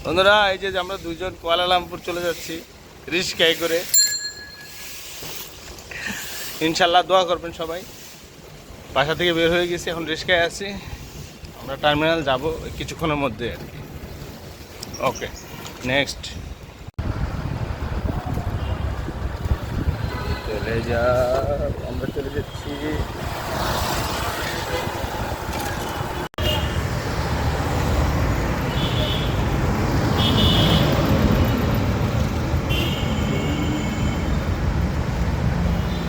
বন্ধুরা, এই যে আমরা দুজন কুয়ালালামপুর চলে যাচ্ছি রিস্কায় করে। ইনশাল্লাহ দোয়া করবেন সবাই। বাসা থেকে বের হয়ে গেছি, এখন রিস্কায় আছি। আমরা টার্মিনাল যাব কিছুক্ষণের মধ্যে আর কি। ওকে, নেক্সট চলে যা, আমরা চলে যাচ্ছি।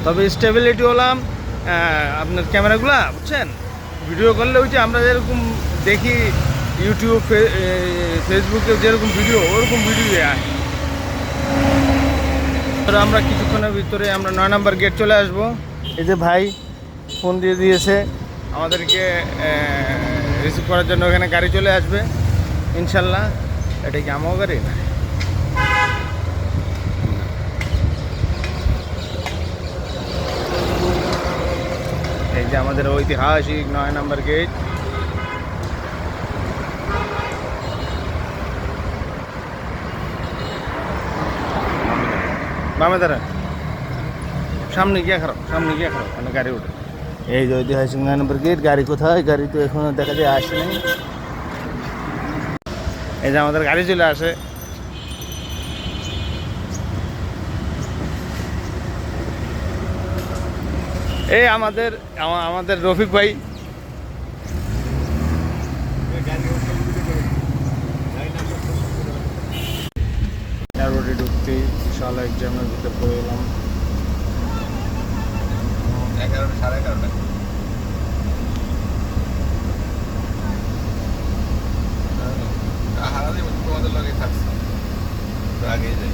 তবে স্টেবিলিটি হলাম আপনার ক্যামেরাগুলা, বুঝছেন, ভিডিও করলে ওই যে আমরা যেরকম দেখি ইউটিউব ফেসবুকে যেরকম ভিডিও, ওরকম ভিডিও আসে। আমরা কিছুক্ষণের ভিতরে আমরা 9 নম্বর গেট চলে আসব। এই যে ভাই ফোন দিয়ে দিয়েছে আমাদেরকে রিসিভ করার জন্য, ওখানে গাড়ি চলে আসবে ইনশাল্লাহ। এটা কি আমার গাড়ি না? এই যে আমাদের ঐতিহাসিক 9 নম্বর গেট। বামে দাঁড়ান, সামনে গিয়ে খারাপ, সামনে গিয়ে খারাপ, মানে গাড়ি উঠে। এই যে ঐতিহাসিক 9 নম্বর গেট। গাড়ি কোথায়? গাড়ি তো এখনো দেখা যায় আসেনি। এই যে আমাদের গাড়ি চলে আসে। এই আমাদের রফিক ভাই। রোডে ঢুকতে বিশাল এক জ্যামের ভিতরে পড়ে এলাম। 11টা, 11:30। হারাদি তোমাদের লগে থাকছে, আগেই যাই।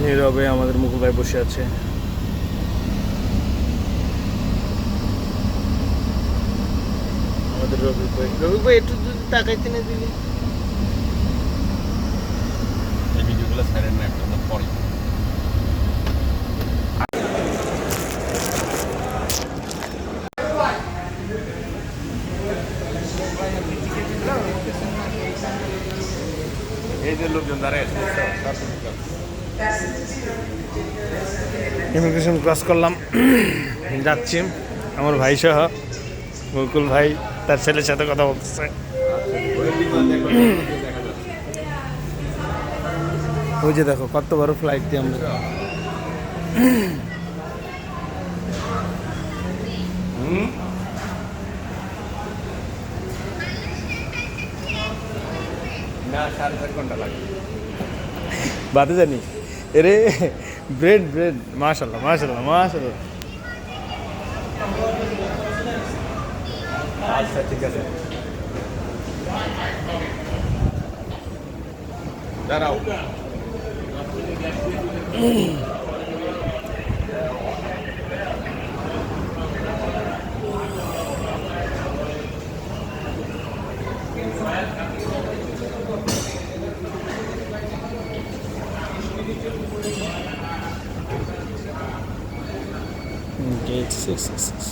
নীরবে আমাদের মুকুল ভাই বসে আছে। আমাদের রফিক ভাই একটু যদি তাকাইতে না দিলে। এই ভিডিওগুলো ছাড়েন না একটা পরে। এই যে লোকজন দাঁড়ায় আছে, ইমিগ্রেশন ক্রস করলাম, যাচ্ছি আমার ভাই সহ। মুকুল ভাই তার ছেলের সাথে কথা বলতেছে। ওই যে দেখো কত বড় ফ্লাইট দিয়ে আমরা। না 4.5 ঘন্টা লাগবে। বাতে জানি এরে ব্রেড ব্রেড, মাশাল্লাহ মাশাল্লাহ মাশাল্লাহ। আচ্ছা ঠিক আছে, দাঁড়াও। Gate 666.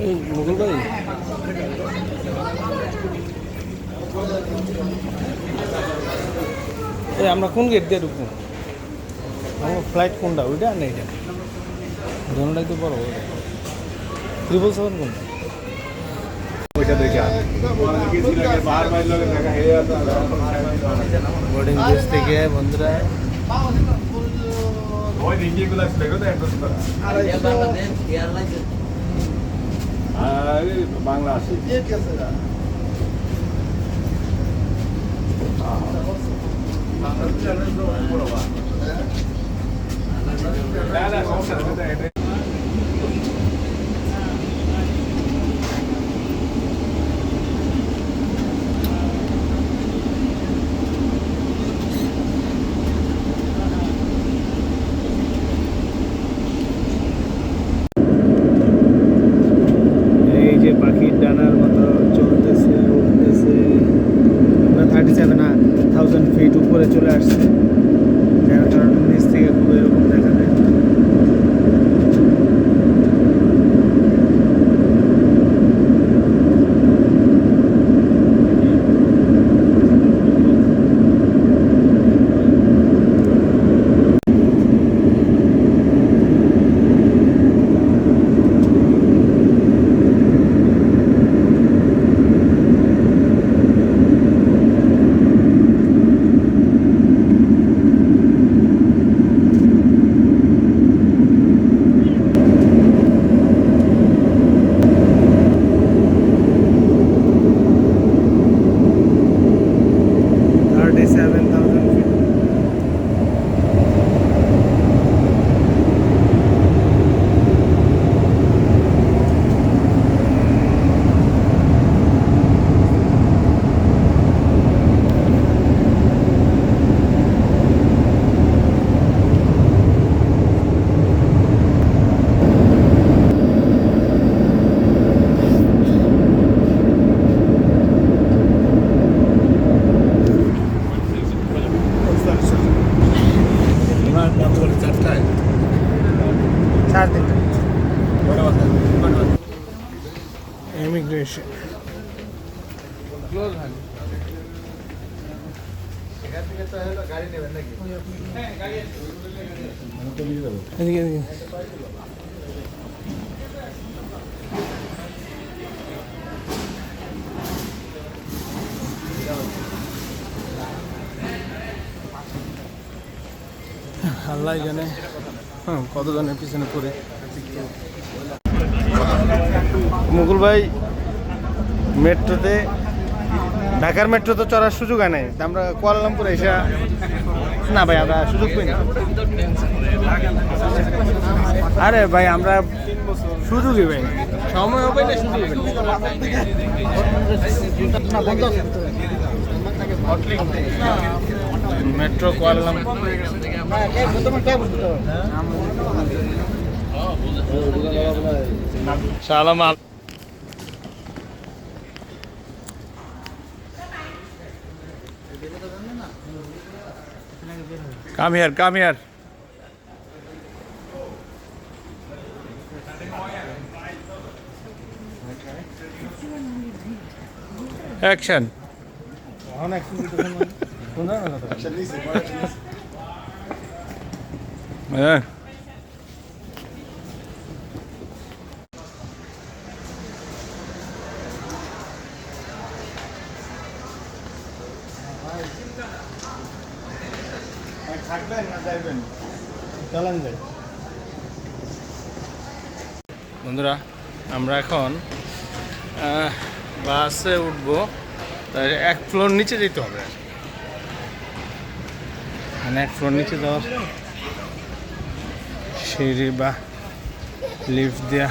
এই মুকুল ভাই, এই আমরা কোন গেট দিয়ে ঢুকবো? আমার ফ্লাইট কোনটা, ওইটা না এটা? ধরনটাই তো বড়। 777 কোনটা? ওইটা দেখে আসে বোর্ডিং ব্রিজ থেকে বন্ধুরা ওই রিঙ্গিগুলো ছিল তো অ্যাড্রেস করা। বাংলা আসে। ক্লোজ হয়নি। এখান থেকে তো হলো গাড়ি নেবেন নাকি? হ্যাঁ, গাড়ি আছে। এদিকে এদিকে। আল্লাহ জানে কতজনের পিছনে পড়ে। মুকুল ভাই মেট্রোতে, ঢাকার মেট্রো তো চড়ার সুযোগ হয় নাই, তা আমরা কুয়ালালামপুরে এসে না ভাই আমরা সুযোগ পাই না। আরে ভাই আমরা সুযোগই পাই না, সময়ও পাই না, সুযোগই পাই না। মেট্রো কুয়ালালামপুর সালাম। Come here, come here. Action. Yeah. থাকবেন না যাইবেন? চলেন যাই। বন্ধুরা আমরা এখন বাসে উঠবো, তাই এক ফ্লোর নিচে যেতে হবে। মানে এক ফ্লোর নিচে যাওয়ার সিঁড়ি বা লিফট দেওয়া,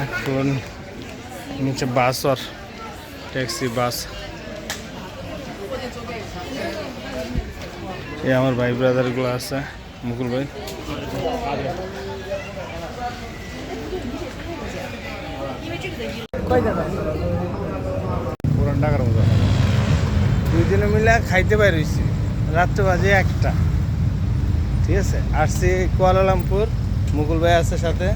এক ফ্লোর নিচে বাস আর ট্যাক্সি বাস। এই আমার ভাই ব্রাদারগুলো আছে, মুকুল ভাই। পুরান ঢাকার মতো দুইজনে মিলে খাইতে পাই রয়েছি, রাত্রে বাজে 1টা। ঠিক আছে, আসছি কুয়ালালামপুর, মুকুল ভাই আছে সাথে,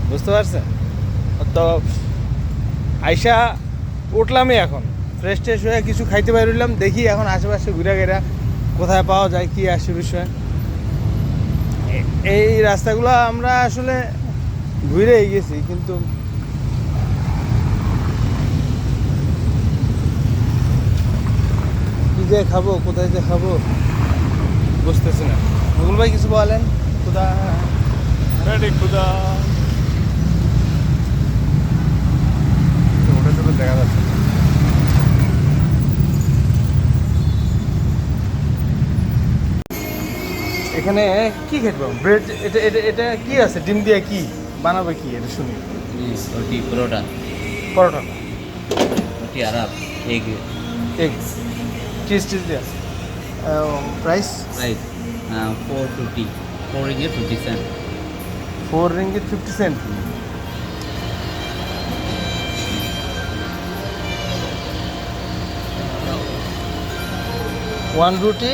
বুঝতে পারছেন তো। আইসা উঠলামই এখন, ফ্রেশ ট্রেশ হয়ে কিছু খাইতে পাই রইলাম, দেখি এখন আশেপাশে ঘুরে ঘেরা কোথায় পাওয়া যায়, কি আসে বিষয়। এই রাস্তাগুলো আমরা আসলে ঘুরেই গেছি, কিন্তু কি যে খাবো, কোথায় যে খাবো বুঝতেছি না। মুকুল ভাই কিছু বলেন। খুদা রেডি, খুদা ওটা তো দেখা যাচ্ছে। এখানে কি খেতে ব্রেড? এটা এটা এটা কি আছে? ডিম দিয়ে কি বানাবে, কি এটা শুনি? रोटी परोठा পরোটা, रोटी अरब एग এগ, চিজ টিজ দিয়ে। Price price 450 4 ringgit 50 cent 4 ringgit 50 cent। one roti,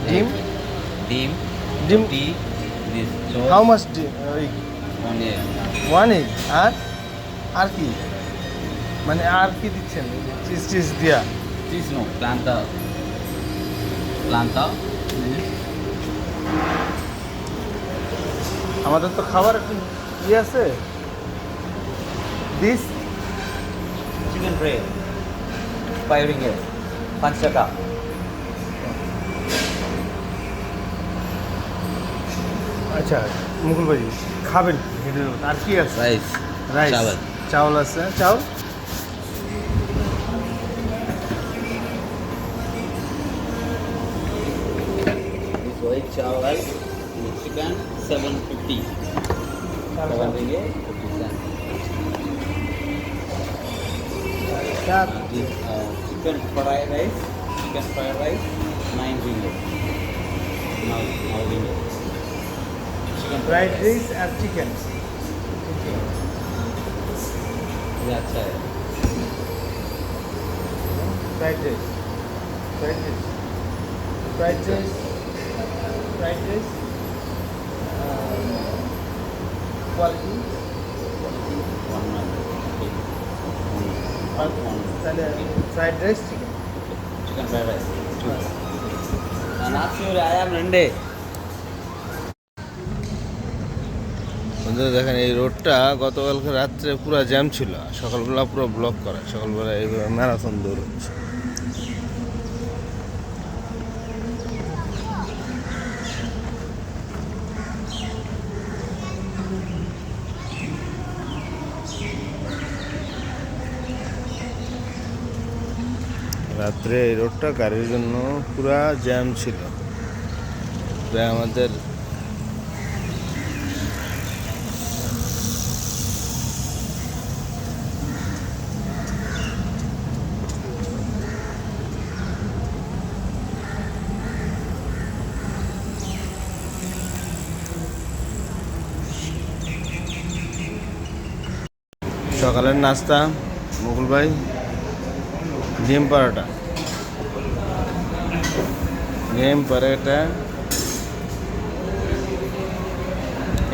ডিম dim ডিম। tea this how sauce much ডিম? one egg 1 egg। আর কি মানে আর কি দিচ্ছেন? চিজ টিজ দিয়া? this no planta আমাদের তো খাবার একটু ইয়ে আছে। This chicken bread 5 ringgit 5 taka আচ্ছা মুকুল ভাই খাবেন এটার মধ্যে? আর কি আছে? rice রাইস, চাवल চাউল আছে, চাউল। this white chawal chicken 750 7 ringgit 50 cent this chicken fried rice 9 ringgit now ringgit chicken fried rice আর চিকেন। ये अच्छा है fried rice, fried rice, fried rice, fried rice quality. First one, তাহলে fried rice chicken. chicken fried rice. Two. And ask you, I am Rende. বন্ধুরা দেখেন এই রোডটা গতকালকে রাত্রে পুরো জ্যাম ছিল, সকালবেলা পুরো ব্লক করা, সকালবেলা এইভাবে ম্যারাথন দৌড় হচ্ছে। রাত্রে এই রোডটা গাড়ির জন্য পুরা জ্যাম ছিল, প্রায় আমাদের সকালের নাস্তা মুকুল ভাই ডিম পরোটা,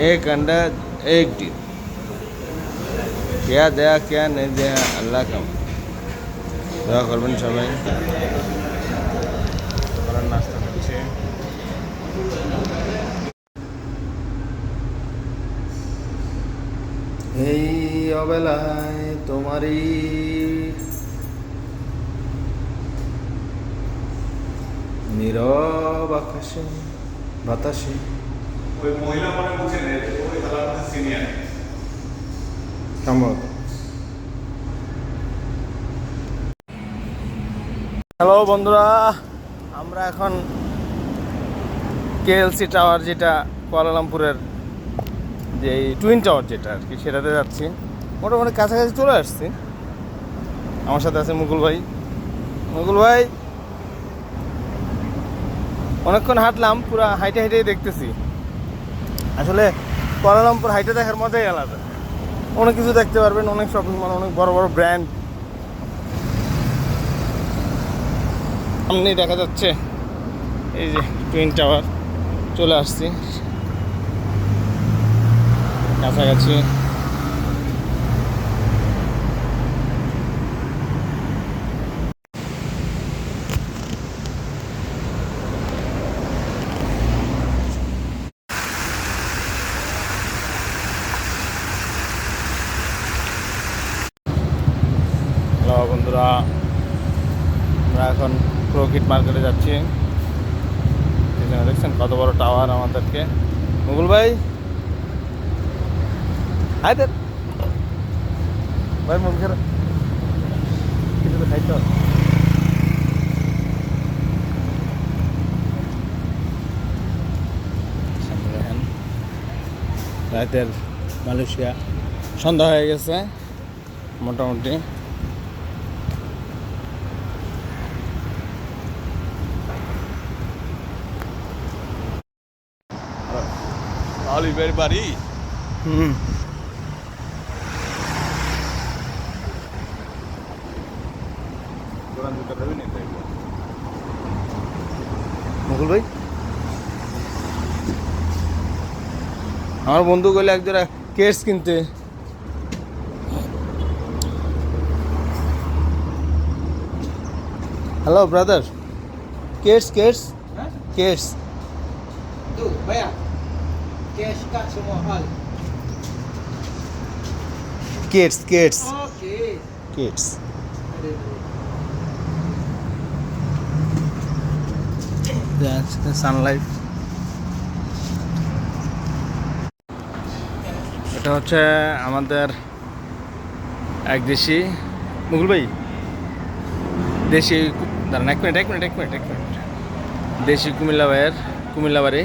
एक अंडा एक डिम, क्या दया क्या नहीं दया अल्लाह का দোয়া করবেন সবাই। সকালের নাস্তা হচ্ছে এই অবেলায় তোমারই নীরব আকাশে বাতাসে ওই মহিলা মানে বুঝে নেই, ওই তালার মধ্যে সিনিয়র। সম্ভবত। হ্যালো বন্ধুরা, আমরা এখন কেএলসি টাওয়ার, যেটা কুয়ালালামপুরের যে টুইন টাওয়ার যেটা আর কি, সেটাতে যাচ্ছি। মোটামুটি কাছাকাছি চলে আসছি। আমার সাথে আছে মুকুল ভাই। মুকুল ভাই, অনেকক্ষণ হাঁটলাম, পুরো হাইটে হাইটেই দেখতেছি। আসলে কুয়ালালামপুর হাইটে দেখার মজাই আলাদা, অনেক কিছু দেখতে পারবেন, অনেক শপিং মল, অনেক বড় বড় ব্র্যান্ড সামনেই দেখা যাচ্ছে। এই যে টুইন টাওয়ার, চলে আসছি কাছাকাছি। হ্যালো বন্ধুরা, আমরা এখন প্রকিট মার্কেটে যাচ্ছি। এখানে দেখছেন কত বড় টাওয়ার আমাদেরকে। মুকুল ভাই, হাই দেন ভাই, মন খারাপ কিছু তো খাইতে হবে। সামনে দেখেন রাতের মালয়েশিয়া, সন্ধ্যা হয়ে গেছে মোটামুটি। অলিভের বাড়ি। হুম, মুকুল ভাই, আমার বন্ধু গেলে একজোড়া কেটস কিনতে। Hello brother, Keats Keats Keats Tuh, bayar. Cash card semua hal. Keats Keats Okey. Keats. Sunlight, এটা হচ্ছে আমাদের এক দেশি মুকুল ভাই, দেশি, দাঁড়ান এক মিনিট, দেশি কুমিল্লা বাড়ি,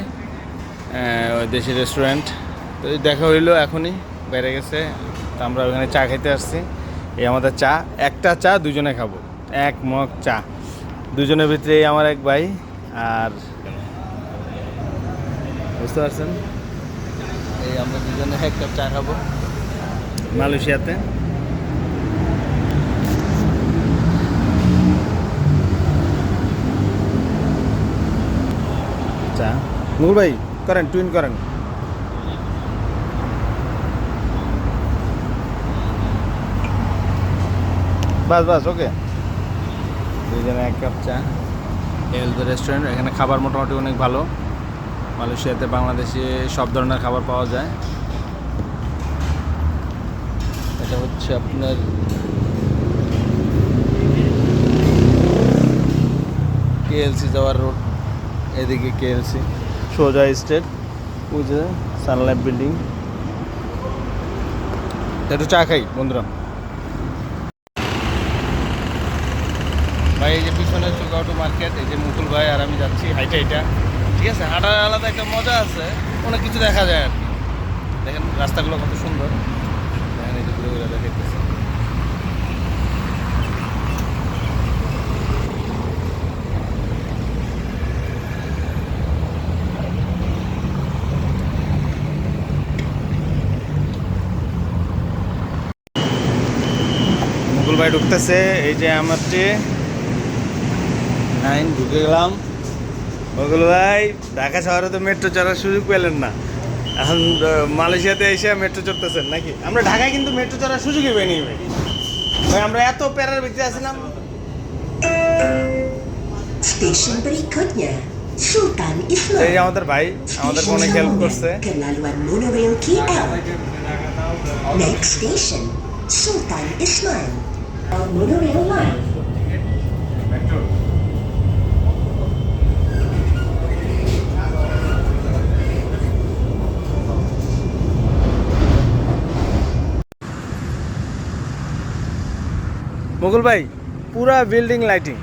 ওই দেশি রেস্টুরেন্ট। তো এই দেখা হইলো এখনই, বেড়ে গেছে। তো আমরা ওখানে চা খেতে আসছি। এই আমাদের চা, একটা চা দুজনে খাবো, এক মগ চা দুজনের ভিতরে। এই আমার এক ভাই, আর বুঝতে পারছেন, এই আমরা দুজনে এক কাপ চা খাবো মালয়েশিয়াতে। চা নূর ভাই করেন, টুইন করেন। বাস বাস ওকে। দুইজনে 1 কাপ চা। হেলথ রেস্টুরেন্ট, এখানে খাবার মোটামুটি অনেক ভালো। মালয়েশিয়াতে বাংলাদেশে সব ধরনের খাবার পাওয়া যায়। এটা হচ্ছে আপনার কেএলসি যাওয়ার রোড, এদিকে কেএলসি সোজা স্টেট, ওই যে সানলাইট বিল্ডিং। একটু চা খাই বন্ধুরা। ভাই এই যে পিছনে চুকাউটু মার্কেট, এই যে মুকুল ভাই আর আমি যাচ্ছি হাইটা হাইটা। ঠিক আছে, হাঁটার আলাদা একটা মজা আছে, অনেক কিছু দেখা যায় আর কি। দেখেন রাস্তাগুলো কত সুন্দর, দেখেন এই যে ঘুরে ঘুরে দেখাইতেছে। মুকুল ভাই ঢুকতেছে, এই যে আমার যে 9 ঢুকে গেলাম। মুকুল ভাই ঢাকা শহরে তো মেট্রো চড়ার সুযোগ পেলেন না, এখন মালয়েশিয়াতে এসে মেট্রো চড়তেছেন নাকি? আমরা ঢাকায় কিন্তু মেট্রো চড়ার সুযোগই পাইনি ভাই। ভাই আমরা এত প্যারার ভিতরে আছিলাম। Stesen berikutnya, Sultan Islam. এই যে আমাদের ভাই আমাদেরকে অনেক হেল্প করছে। Kelaluan monorail KL. Next station, Sultan Islam. Monorail line. মুকুল ভাই পুরা বিল্ডিং লাইটিং,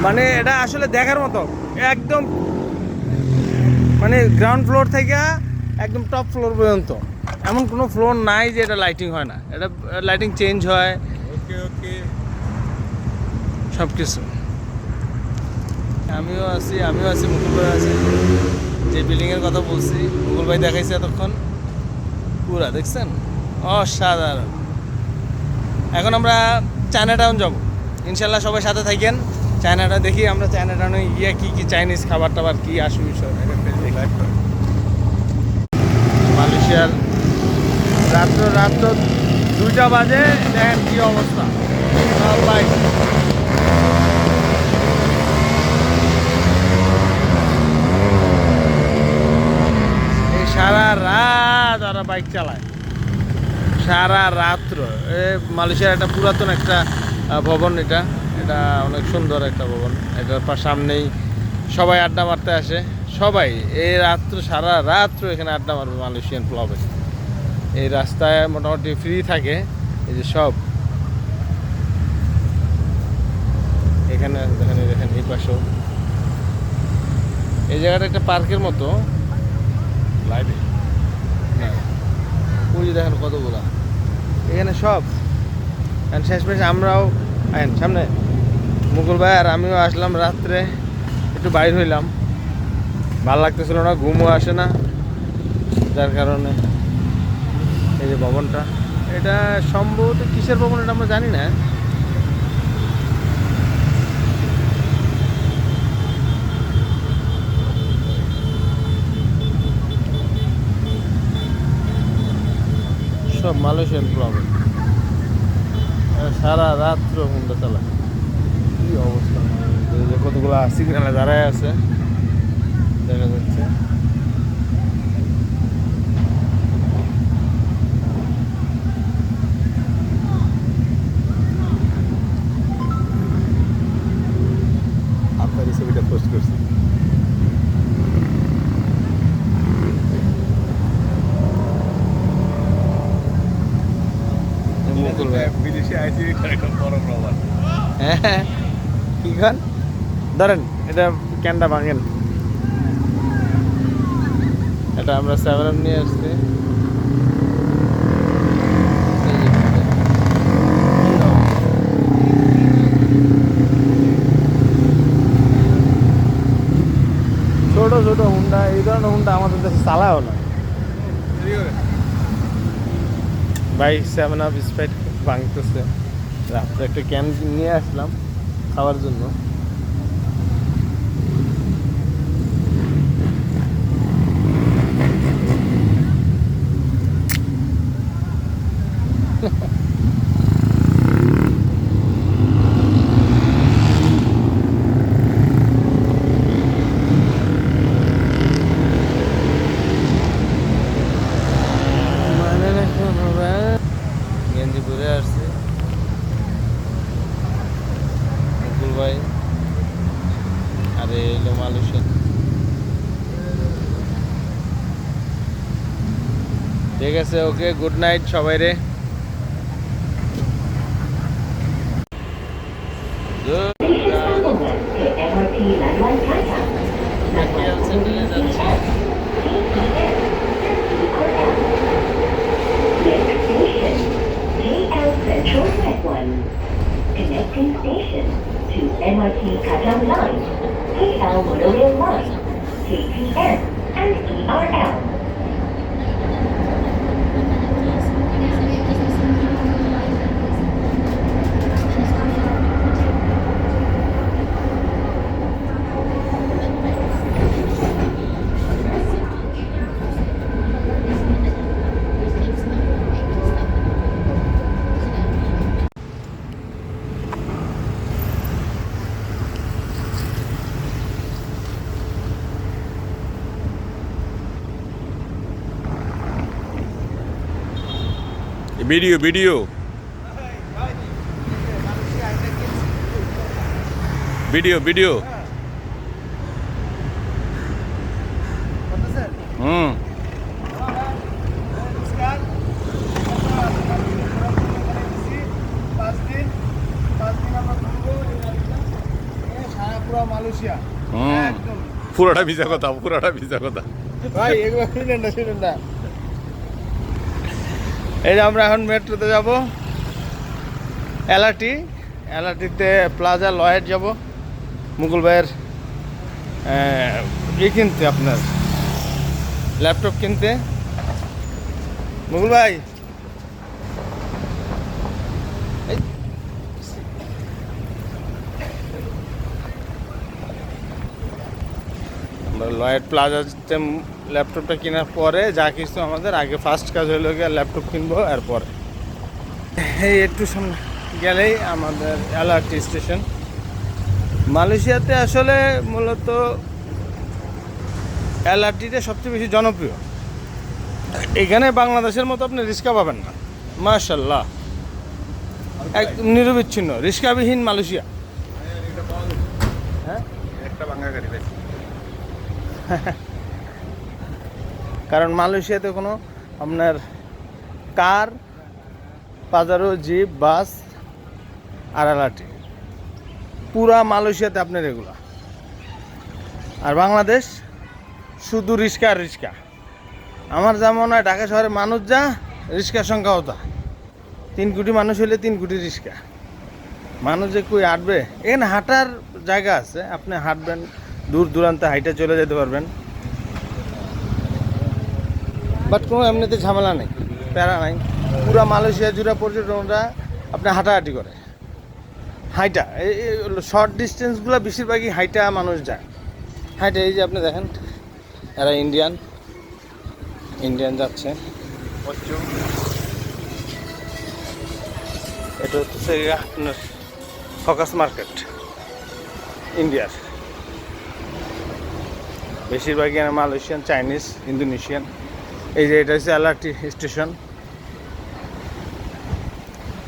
মানে এটা আসলে দেখার মতো। একদম মানে গ্রাউন্ড ফ্লোর থেকে একদম টপ ফ্লোর পর্যন্ত এমন কোনো ফ্লোর নাই যে এটা লাইটিং হয় না। এটা লাইটিং চেঞ্জ হয়, ওকে ওকে। সব কিছু। আমিও আছি মুকুল ভাই আছে। যে বিল্ডিংয়ের কথা বলছি মুকুল ভাই দেখাইছে এতক্ষণ, পুরা দেখছেন অসাধারণ। এখন আমরা চায়না টাউন যাবো ইনশাল্লাহ, সবাই সাথে থাকেন। চায়নাটা দেখি আমরা, চায়না টাউনে গিয়ে কী কী চাইনিজ খাবার টাবার কী আসবে বিষয়। মালয়েশিয়ার রাত্র 2টা বাজে, দেখেন কী অবস্থা সব বাইক। এই সারা রাত ওরা বাইক চালায়, সারা রাত্র। মালয়েশিয়ার একটা পুরাতন একটা ভবন, এটা অনেক সুন্দর একটা ভবন। এটার সামনেই সবাই আড্ডা মারতে আসে, সবাই এই রাত্র সারা রাত্র এখানে আড্ডা মারবে মালয়েশিয়ান ক্লাবে। এই রাস্তায় মোটামুটি ফ্রি থাকে, এই যে সব এখানে দেখেন এই পাশেও। এই জায়গাটা একটা পার্কের মতো, লাইটে না ওই যে দেখেন কতগুলা এখানে সব। শেষমেশ আমরাও সামনে মুকুল ভাই আর আমিও আসলাম রাত্রে, একটু বাইর হইলাম, ভালো লাগতেছিল না, ঘুমও আসে না, যার কারণে এই যে ভবনটা, এটা সম্ভবত কিসের ভবন এটা আমরা জানি না। সব মালয়েশিয়ান প্রবলেম, সারা রাত্র হুন্ডা চালায়। কি অবস্থা, এই যে কতগুলো সিগনালে দাঁড়ায় আছে দেখা যাচ্ছে। আপনার এই ছবিটা পোস্ট করছি। বিদেশে আইসি এখন বড় প্রমাণ। হ্যাঁ কি খান ধরেন, এটা ক্যানটা ভাঙেন। এটা আমরা 7 নিয়ে আসছি। ছোট ছোট হুন্ডা, এই ধরনের হুন্ডা আমাদের দেশে চালাও না ভাই। 7 আপ স্প্রাইট ভাঙতেছে। রাত্রে একটা ক্যান নিয়ে আসলাম খাওয়ার জন্য। ঠিক আছে, ওকে, গুড নাইট সবাই রে। MRT Landline Plaza. Next station, JL Central Red One. Connecting station to MRT Kajang Line, KL Monorail Line, KTM, and ERL. Video video video video hmm Malaysia hmm পুরোটা ভিজা কথা, পুরোটা ভিজা কথা। ভাই এগুলো শুনেন না। এই যে আমরা এখন মেট্রোতে যাব, এলআরটিতে প্লাজা লয়েড যাব মুকুল ভাইয়ের কিনতে, আপনার ল্যাপটপ কিনতে। মুকুল ভাই আমরা লয়েড প্লাজাতে ল্যাপটপটা কেনার পরে যা কিছু আমাদের আগে ফার্স্ট কাজ হইলো গিয়ে ল্যাপটপ কিনবো, এরপরে এই একটু সামনে গেলেই আমাদের এলআরটি স্টেশন। মালয়েশিয়াতে আসলে মূলত এলআরটিটা সবচেয়ে বেশি জনপ্রিয়। এখানে বাংলাদেশের মতো আপনি রিক্সা পাবেন না, মাশাআল্লাহ, একদম নিরবিচ্ছিন্ন রিক্সাবিহীন মালয়েশিয়া। হ্যাঁ, একটা ভাঙা গাড়ি ভাই। কারণ মালয়েশিয়াতে কোনো আপনার কার, পাজারো, জিপ, বাস আর এলআরটি পুরা মালয়েশিয়াতে আপনার এগুলো। আর বাংলাদেশ শুধু রিক্সা আর রিক্সা। আমার যা মনে হয় ঢাকা শহরে মানুষ যা, রিক্সার সংখ্যাও তা। 3 কোটি মানুষ হলে 3 কোটি রিক্সা। মানুষ যে কই হাঁটবে, এখানে হাঁটার জায়গা আছে, আপনি হাঁটবেন, দূর দূরান্তে হাইটে চলে যেতে পারবেন, বাট কোনো এমনিতে ঝামেলা নেই, প্যারা নাই। পুরা মালয়েশিয়া জুড়ে পর্যটনরা আপনি হাঁটাহাঁটি করে, হাইটা এই শর্ট ডিস্টেন্সগুলো বেশিরভাগই হাইটা মানুষ যায়, হাইটা। এই যে আপনি দেখেন এরা ইন্ডিয়ান যাচ্ছে, এটা হচ্ছে আপনার ফোকাস মার্কেট ইন্ডিয়ার। বেশিরভাগই মালয়েশিয়ান, চাইনিজ, ইন্দোনেশিয়ান। এই যে এটা হচ্ছে এলআরটি স্টেশন।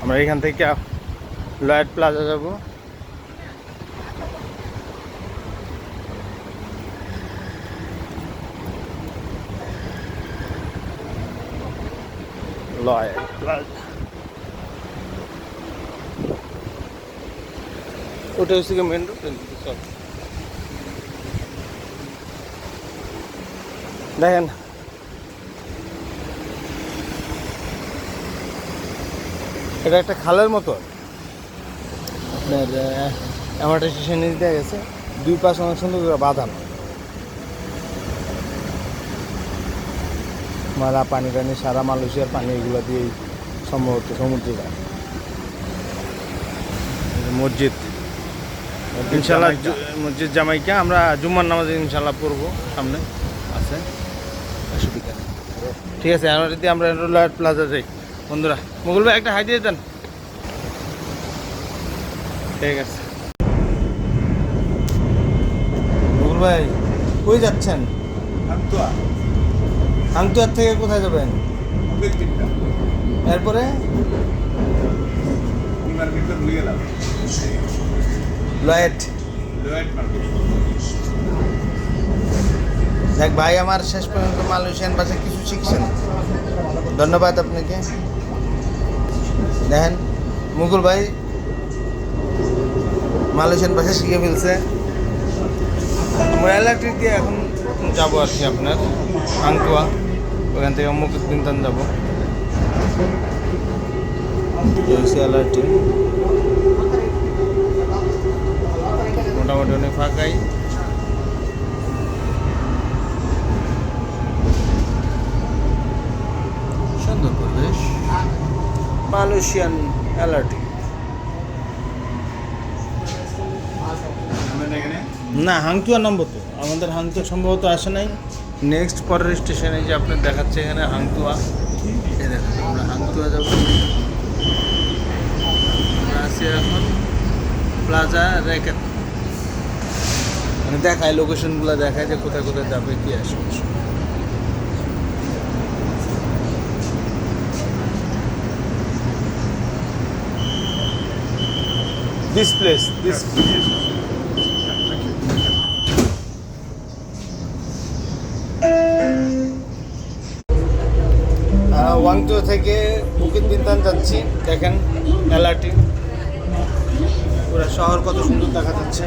আমরা এখান থেকে লয়েড প্লাজা যাব। লয়েড প্লাজা ওটা হচ্ছে মেন রোড। দেখেন এটা একটা খালের মতো, আপনার অ্যামার্টাইজেশন দেওয়া গেছে, 2 পাশ অনেক সুন্দর করে বাঁধানো, মারা পানি টানি সারা মালয়েশিয়ার পানি এগুলো দিয়েই সম্ভবত সমুদ্রে যায়। মসজিদ ইনশাল্লাহ, মসজিদ জামাইকা, আমরা জুম্মার নামাজে ইনশাল্লাহ পড়বো, সামনে আছে, অসুবিধা নেই। ঠিক আছে, যদি আমরা লয়েড প্লাজা যাই বন্ধুরা। মুকুল ভাই একটা হাই দিয়ে দেন। ঠিক আছে মুকুল ভাই, কই যাচ্ছেন? হাংতুয়ার থেকে কোথায় যাবেন? এরপরে লয়েড। দেখ ভাই, আমার শেষ পর্যন্ত মালয়েশিয়ান ভাষা কিছু শিখছেন। ধন্যবাদ আপনাকে। দেখেন মুকুল ভাই মালয়েশিয়ান ভাষা শিখে ফেলছে। আমরা ইলেকট্রিক দিয়ে এখন যাবো আর কি আপনার আংতুয়া, ওখান থেকে মুকুট বিন্তান যাবো। ইলেকট্রিক মোটামুটি অনেক ফাঁকাই। সুন্দর পরিবেশ, মালয়েশিয়ান অ্যালার্টি। না হাংতুয়া নামবো তো, আমাদের হাংতুয়া সম্ভবত আসে নাই। নেক্সট পরের স্টেশনে যে আপনার দেখাচ্ছে এখানে হাংতুয়া। এই দেখেন আমরা হাংতুয়া যাবো। আছি এখন প্লাজা র্যাকেট, মানে দেখায় লোকেশনগুলো দেখায় যে কোথায় কোথায় যাবে কি আসবে। This place, this. ওয়াংচো থেকে বুকিত বিন্তান যাচ্ছি। দেখেন এলআরটি, পুরো শহর কত সুন্দর দেখা যাচ্ছে।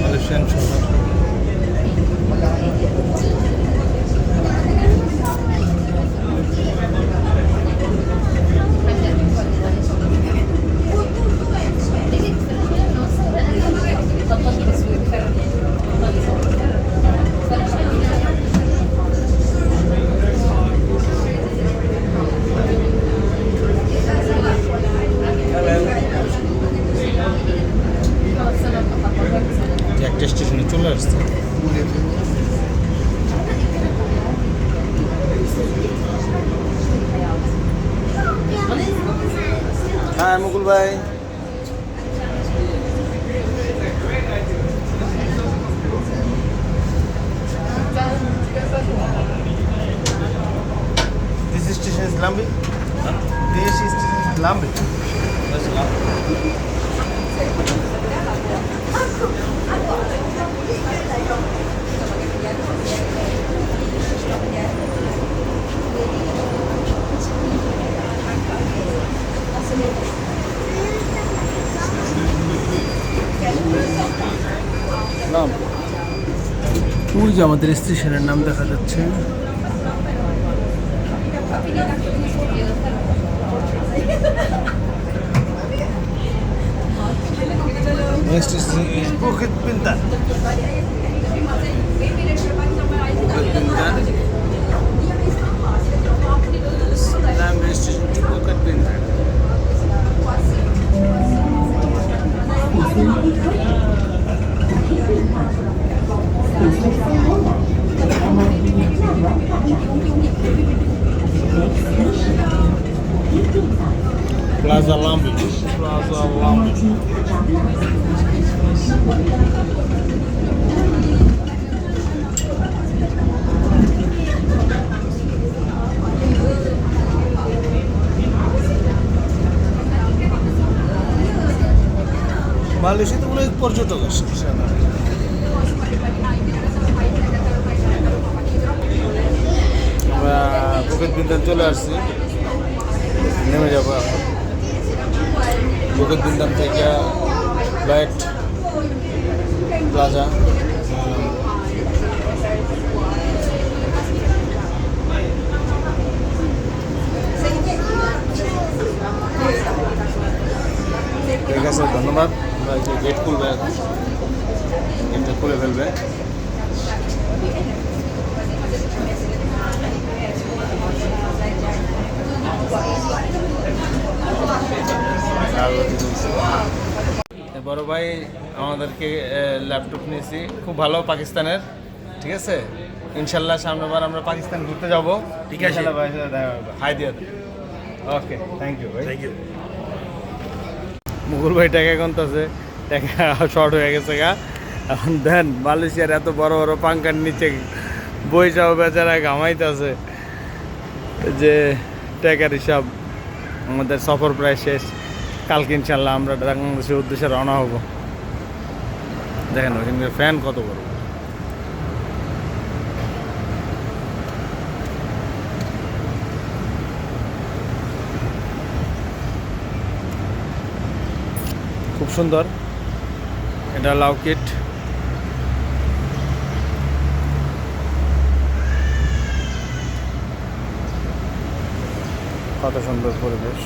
মালয়েশিয়ান শহর। একটা স্টেশনে চলে আসছে। হ্যাঁ মুকুল ভাই, this station is Lambi. This is Lambi. That's Lambi. নাম ওই যে আমাদের স্টেশনের নাম দেখা যাচ্ছে। Next is Bukit Bintan. Bukit Bintan. Lambi station to Bukit Bintan. Plaza Lambi. Plaza Lambi. মালয়েশিয়াতে অনেক পর্যটক আসে। আমরা বুকিত বিন্তান চলে আসছি, নেমে যাবো এখন। বুকিত বিন্তান থেকে ফ্লাইট প্লাজা। ঠিক আছে, ধন্যবাদ। আমরা গেট খুলবে এখন, গেটটা খুলে ফেলবে। বড় ভাই আমাদেরকে ল্যাপটপ নিয়েছি, খুব ভালো পাকিস্তানের। ঠিক আছে, ইনশাল্লাহ সামনেবার আমরা পাকিস্তান ঘুরতে যাবো। ঠিক আছে ভাই, হাই দিয়ে দেন। ওকে, থ্যাংক ইউ ভাই। Thank you. মুকুল ভাই টাকা গুনতেছে, টাকা শর্ট হয়ে গেছে গা। এখন দেন মালয়েশিয়ার এত বড় বড় পাঙ্কার নিচে বইসাও বেচারা ঘামাইতেছে যে টাকার হিসাব। আমাদের সফর প্রায় শেষ, কালকে ইনশাল্লাহ আমরা বাংলাদেশের উদ্দেশ্যে রওনা হব। দেখেন ওখানকার ফ্যান কত বড়। খুব সুন্দর। এটা লাউ কিট। কত সুন্দর পরিবেশ।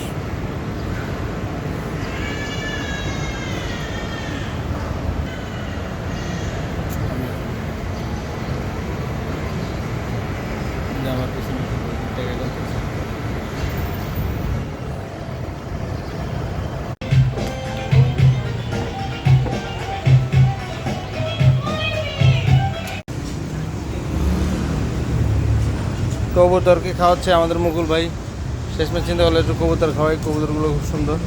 আমার পিছনে দেখা যাচ্ছে। কবুতরকে খাওয়াচ্ছে আমাদের মুকুল ভাই। শেষমেশ চিন্তা করলে একটু কবুতর খাওয়াই। কবুতরগুলো খুব সুন্দর।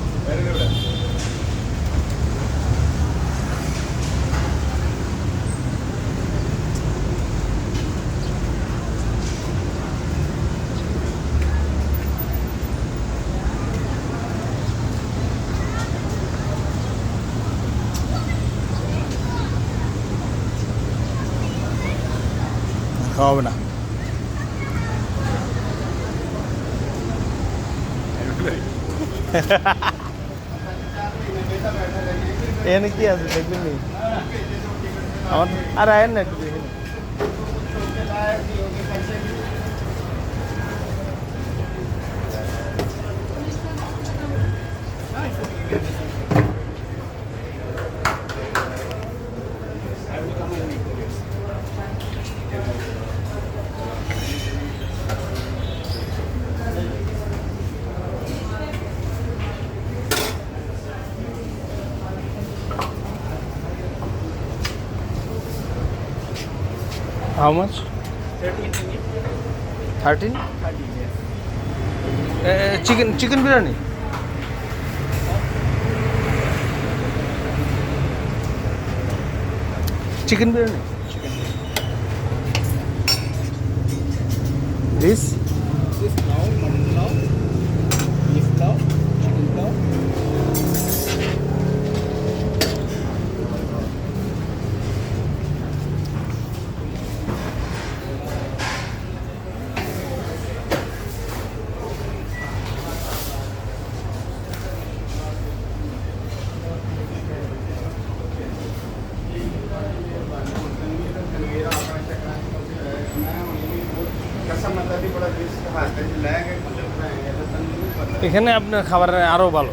খাওয়াবে না। এখানে কি আছে দেখবেন নি? আমার আর আয়েন না একটু দেখে নিন। How much? 13? Chicken biryani? Chicken biryani? This? This now, mutton now, beef now, chicken now. এখানে আপনার খাবার আরো ভালো।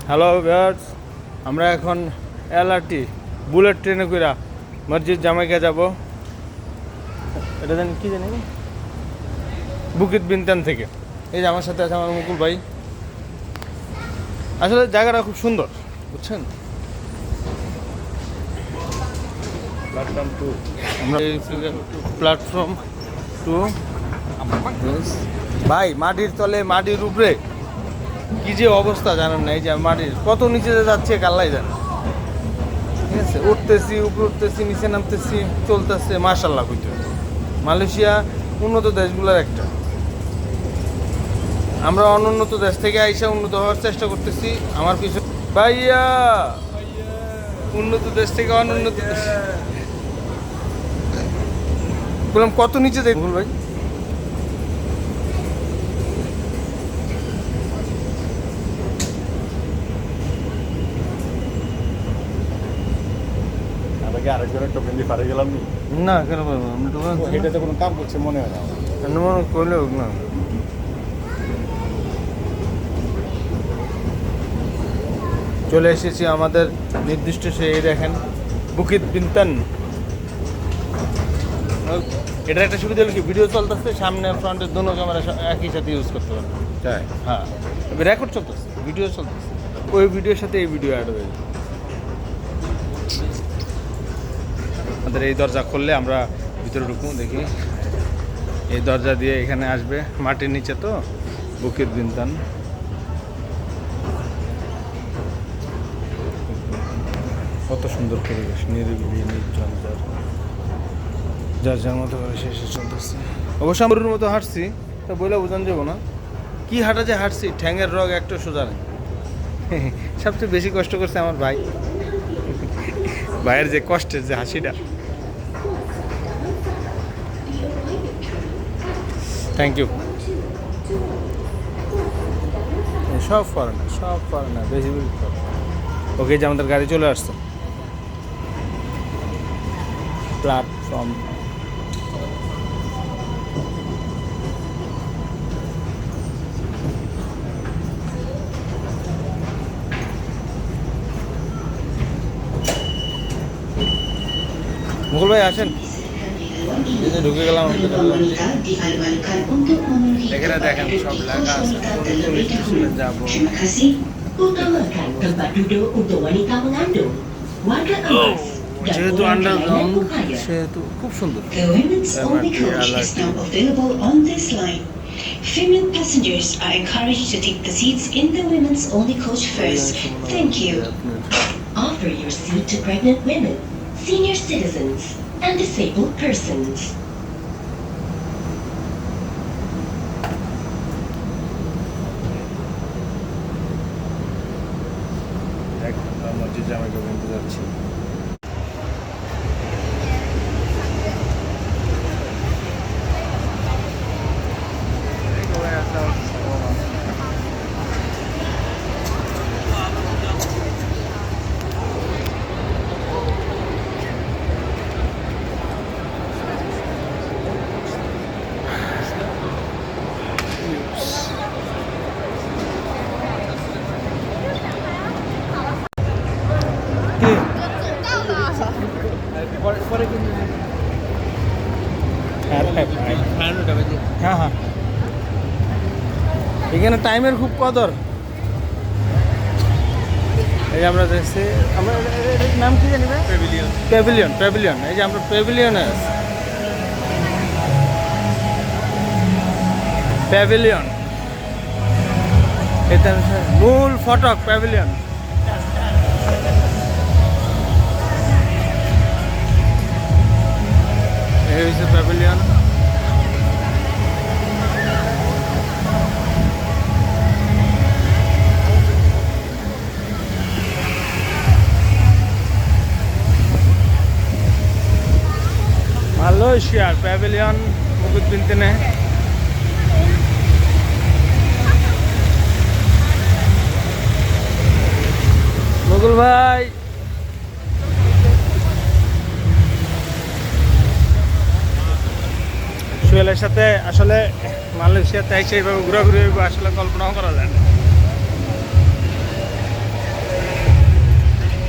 হ্যালো ভিউয়ার্স, আমরা এখন LRT বুলেট ট্রেনে কইরা মসজিদ জামাইকা যাব। এটা জানি কি জানি, বুকিত বিনতান থেকে। এই যে আমার সাথে আছে আমার মুকুল ভাই। আসলে জায়গাটা খুব সুন্দর, বুঝছেন। প্ল্যাটফর্ম 2, আমরা প্ল্যাটফর্ম 2। ভাই মাটির তলে, মাটির উপরে কি যে অবস্থা জানেন না। এই যে মাটির কত নিচে যাচ্ছে কাল্লাই জানে। ঠিক আছে, উঠতেছি, উপরে উঠতেছি, নিচে নামতেছি, চলতেছে। মাশাআল্লাহ কইতে মালয়েশিয়া উন্নত দেশগুলোর একটা। আমরা অনুন্নত দেশ থেকে আইসা উন্নত হওয়ার চেষ্টা করতেছি। আমার পিছনে ভাইয়া, উন্নত দেশ থেকে অনুন্নত দেশ বললাম। কত নিচে দেখুন ভাই। আরেকজনের টোকেন দিয়ে পারে গেলাম না কেন পারবো আমি তো এটাতে কোনো কাম করছে মনে হয় না। মনে করলে হোক না। চলে এসেছি আমাদের নির্দিষ্ট সেই দেখেন বুকিত বিনতান। এটা একটা সুবিধা হলো কি, ভিডিও চলতেছে, সামনে ফ্রন্টের দোনো ক্যামেরা একই সাথে ইউজ করতে পারবে। তাই? হ্যাঁ, রেকর্ড চলতেছে, ভিডিও চলতেছে, ওই ভিডিওর সাথে এই ভিডিও অ্যাড হয়ে যাবে। আমাদের এই দরজা খুললে আমরা ভিতরে ঢুকবো, দেখি এই দরজা দিয়ে এখানে আসবে। মাটির নিচে তো বুকিত বিনতান। কত সুন্দর পরিবেশ, নিরিবিলি, নির্ঝঞ্ঝাট, যার যার মতো করে শেষে চলতেছে। অবশ্য আমরুর মতো হাঁটছি, তা বলে বোঝান যাবো না কি হাঁটা যে হাঁটছি। ঠ্যাঙের রগ একটা সোজা নেই। সবচেয়ে বেশি কষ্ট করছে আমার ভাই। ভাইয়ের যে কষ্টের যে হাসিটা। Thank you. সব ফরেনার বেশি ওকে, যে আমাদের গাড়ি চলে আসছে প্ল্যাটফর্ম। মুকুল ভাই আসেন, এই যে ঢুকে গেলাম এখানে দেখেন সব লেখা আছে কোন স্টেশনে যাবো। Terima kasih. Utamakan tempat duduk untuk wanita mengandung. Warga emas dan যেহেতু orang আন্ডারগ্রাউন্ড kelainan upaya. সেহেতু খুব সুন্দর। The women's only coach is now available on this line. Female passengers are encouraged to take the seats in the women's only coach first. Thank you. Offer your seat to pregnant women, senior citizens, and disabled persons. মসজিদ জামে কিনতে যাচ্ছি। হ্যাঁ হ্যাঁ, এখানে টাইমের খুব কদর। এই যে আমরা দেখছি, আমরা এর নাম কি জানি ভাই? প্যাভিলিয়ন। এই যে আমরা প্যাভিলিয়নে আছি। প্যাভিলিয়ন এটা মূল ফটক প্যাভিলিয়ন। এই হচ্ছে প্যাভিলিয়ন। মালয়েশিয়ার প্যাভিলিয়ন মুকুট বিনতেনে। মুকুল ভাই সোহেলের সাথে আসলে মালয়েশিয়াতে এসে এইভাবে ঘোরাঘুরি আসলে কল্পনাও করা যায় না।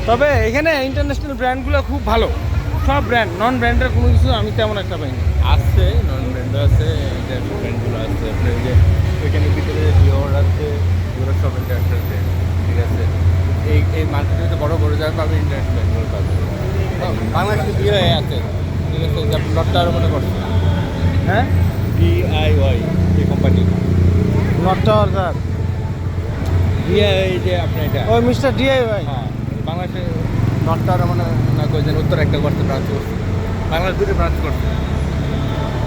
তবে এখানে ইন্টারন্যাশনাল ব্র্যান্ডগুলো খুব ভালো, সব ব্র্যান্ড। নন ব্র্যান্ডের কোনো কিছু আমি তেমন একটা পাইনি। আছে নন ব্র্যান্ডও আছে, ইন্টারন্যাশনাল ব্র্যান্ডগুলো আছে। আপনার যে ওইখানে ভিতরে ডিওর আছে, এগুলো সব ইন্টারন্যাশনাল ব্র্যান্ড, ঠিক আছে। এই মার্কেটে বড় বড় জায়গা পাবে ইন্টারন্যাশনাল ব্র্যান্ডগুলো পাবে। বাংলাদেশে DIY আছে, ঠিক আছে, যা লটটা আরও মনে করছে। হ্যাঁ, DIY এই company, not tower sir, DIY যে আপনার এটা। ওই মিস্টার DIY। হ্যাঁ, বাংলাদেশে নটটা আরও মনে না করছেন, উত্তর একটা করতে ব্রাঞ্চ করছে, বাংলাদেশ দুটো ব্রাঞ্চ করছে।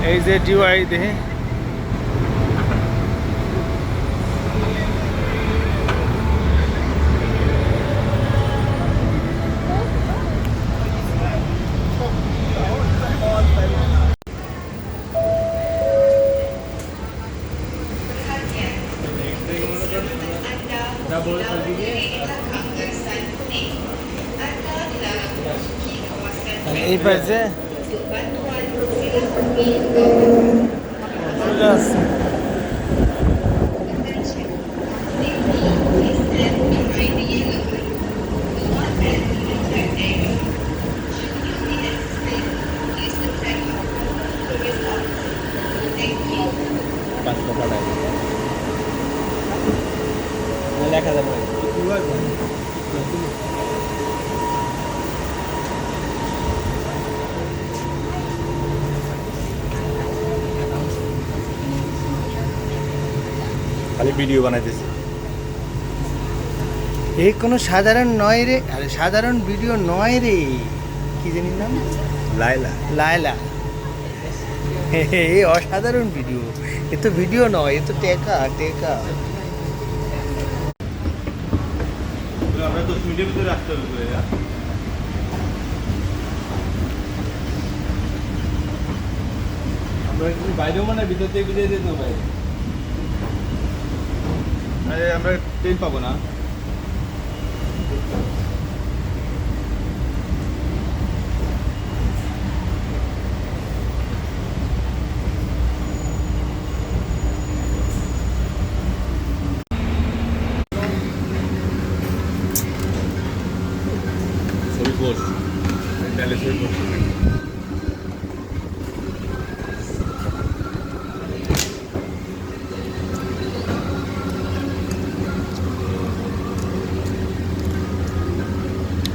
এই যে DIY দেখে এই পাশে লেখা যাবে খালি ভিডিও বানাইতেছি। এই কোনো সাধারণ নয় রে, আরে সাধারণ ভিডিও নয় রে, কি জানি নাম, লাইলা লায়লা। এই অসাধারণ ভিডিও, এ তো ভিডিও নয়, এ তো টেকা। আমরা 10 মিনিটের ভিতরে আসতে হবে। আমরা বাইরেও মানে ভিতর থেকে বেরিয়ে যেতে বাইরে। আমরা ট্রেন পাবো না। ছবি পোস্ট তাহলে ছবি পোস্ট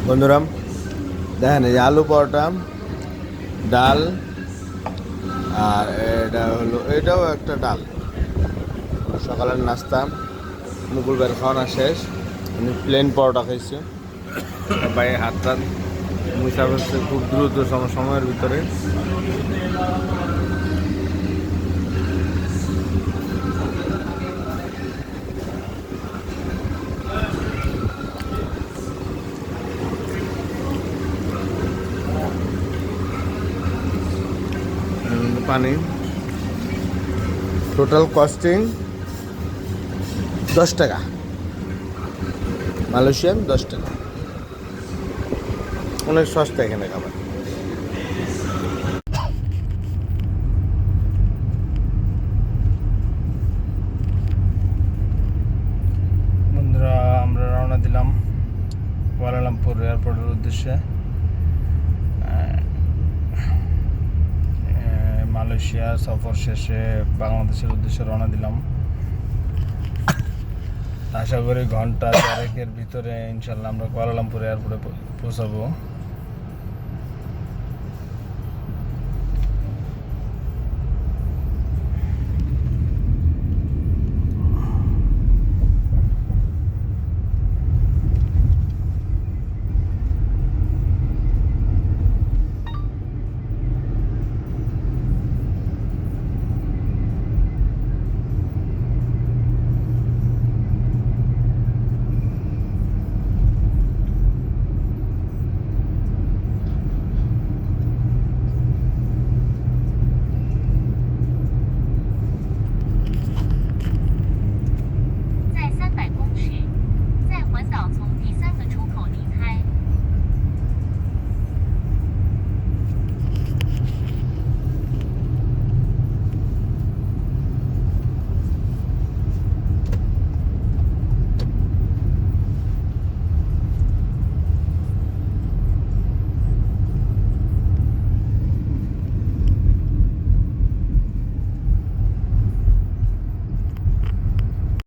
বন্ধুরা দেখেন এই যে আলু পরোটা, ডাল, আর এটা হলো এটাও একটা ডাল। সকালের নাস্তা মুকুল বের খাওয়ানো শেষ, আমি প্লেন পরোটা খাইছি। বাইরে হাত টাত মুছা ফেলছে খুব দ্রুত সময়ের ভিতরে। পানি টোটাল কস্টিং 10 টাকা, মালয়েশিয়ান 10 টাকা, অনেক সস্তা এখানে খাবার। বন্ধুরা আমরা রওনা দিলাম কুয়ালালামপুর এয়ারপোর্টের উদ্দেশ্যে। মালয়েশিয়া সফর শেষে বাংলাদেশের উদ্দেশ্যে রওনা দিলাম। আশা করি ঘন্টা 4-এর ভিতরে ইনশাল্লাহ আমরা কুয়ালালামপুর এয়ারপোর্টে পৌঁছাবো।